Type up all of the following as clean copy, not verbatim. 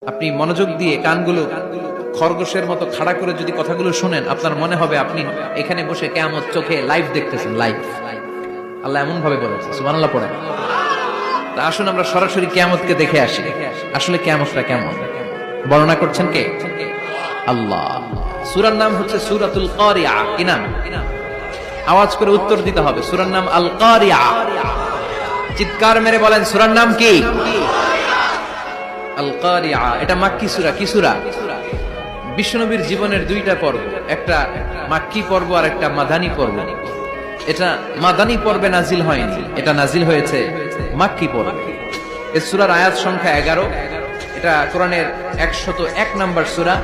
আপনি মনোযোগ দিয়ে কানগুলো খরগোশের মতো খাড়া করে যদি কথাগুলো শুনেন, আপনার মনে হবে আপনি এখানে বসে কিয়ামত চোখে লাইভ দেখতেছেন। লাইভ আল্লাহ এমন ভাবে বলেছে, সুবহানাল্লাহ পড়েন। তা আসুন আমরা সরাসরি কিয়ামতকে দেখে আসি। আসলে কিয়ামতটা কেমন বর্ণনা করছেন কে? আল্লাহ। সূরার নাম হচ্ছে সূরাতুল কারিয়া। কি নাম? আওয়াজ করে উত্তর দিতে হবে। সূরার নাম আল কারিয়া। চিৎকার মেরে বলেন সূরার নাম কি? আল কারিয়া। এটা মাক্কি সূরা। কি সূরা? বিশ্বনবীর জীবনের দুইটা পর্ব, একটা মাক্কি পর্ব আর একটা মাদানী পর্ব। এটা মাদানী পর্বে নাজিল হয়নি, এটা নাজিল হয়েছে মাক্কি পর্বে। এই সূরার আয়াত সংখ্যা 11। এটা কোরআনের 101 নম্বর সূরা।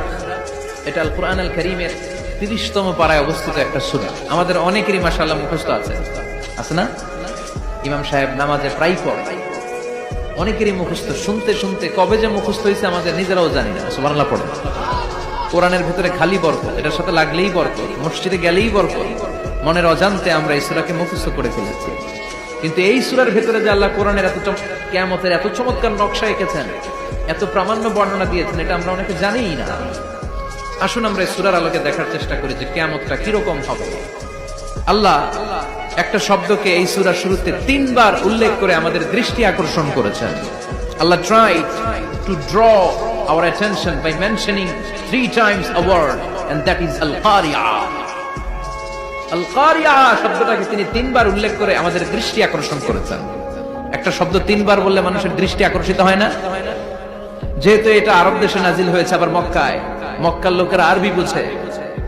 এটা আল কোরআন আল কারীমের 30তম পারায় অবস্থিত একটা সূরা। আমাদের অনেকেরই মাশাআল্লাহ মুখস্থ আছে, আছে না? ইমাম সাহেব নামাজে প্রায় পড়ে, অনেকেরই মুখস্থ। শুনতে শুনতে কবে যে মুখস্থ হয়েছে আমাদের নিজেরাও জানি না। সুবহানাল্লাহ পড়ে। কোরআনের ভেতরে খালি বরকত, এটার সাথে লাগলেই বরকত, মসজিদে গেলেই বরকত। মনের অজান্তে আমরা এই সূরাকে মুখস্থ করে ফেলেছি। কিন্তু এই সূরার ভেতরে যে আল্লাহ কোরআনের কিয়ামতের এত চমৎকার নকশা এঁকেছেন, এত প্রামাণ্য বর্ণনা দিয়েছেন, এটা আমরা অনেকে জানিই না। আসুন আমরা এই সূরার আলোকে দেখার চেষ্টা করি যে কিয়ামতটা কিরকম হবে। আল্লাহ একটা শব্দকে এই সূরার শুরুতে 3 বার উল্লেখ করে আমাদের দৃষ্টি আকর্ষণ করেছেন। আল্লাহ tried to draw our attention by mentioning 3 times a word, and that is al-qari'ah. al-qari'ah শব্দটাকে তিনি 3 বার উল্লেখ করে আমাদের দৃষ্টি আকর্ষণ করেছেন। একটা শব্দ 3 বার বললে মানুষের দৃষ্টি আকর্ষিত হয় না? যেহেতু এটা আরব দেশে নাজিল হয়েছে, আবার মক্কায়, মক্কার লোকেরা আরবি বুঝে,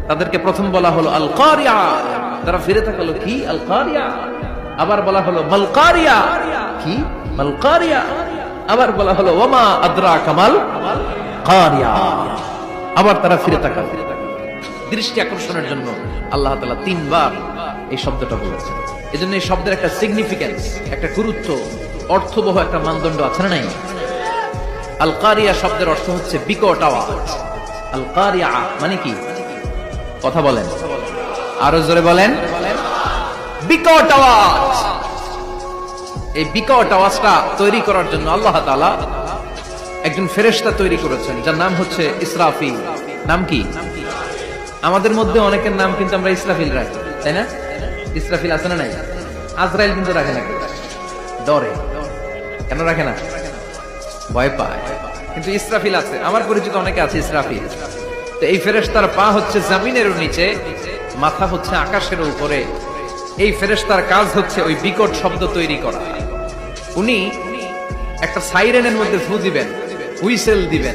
তাদেরকে প্রথম বলা হলো আল-কারিয়া। তারা ফিরে তাকালো, কি আল-কারিয়া? আবার বলা হলো মাল কারিয়া। কি মাল কারিয়া? আবার বলা হলো ওয়ামা আদরাকা মাল কারিয়া। আবার তারা ফিরে তাকালো। দৃষ্টি আকর্ষণের জন্য আল্লাহ তাআলা 3 বার এই শব্দটা বলেছেন। এজন্য এই শব্দের একটা সিগনিফিকেন্স, একটা গুরুত্ব, অর্থবহ একটা মানদণ্ড আছে না নাই? আল কারিয়া শব্দের অর্থ হচ্ছে বিকট আওয়াজ। আল কারিয়া মানে কি? কথা বলেন, আরো জোরে বলেন। বিকট আওয়াজ। এই বিকট আওয়াজটা তৈরি করার জন্য আল্লাহ তাআলা একজন ফেরেশতা তৈরি করেছেন, যার নাম হচ্ছে ইসরাফিল। নাম কি? আমাদের মধ্যে অনেকের নাম কিন্তু আমরা ইসরাফিল রাখি, তাই না? ইসরাফিল আছে না নাই? আজরাইল কিন্তু রাখে না, ডরে। কেন রাখে না? ভয় পায়। কিন্তু ইসরাফিল আছে, আমার পরিচিত অনেকে আছে ইসরাফিল। তো এই ফেরেশতার পা হচ্ছে জমিনের নিচে, মাথা হচ্ছে আকাশের উপরে। এই ফেরেশতার কাজ হচ্ছে ওই বিকট শব্দ তৈরি করা। উনি একটা সাইরেনের মধ্যে ফু দিবেন, হুইসেল দিবেন।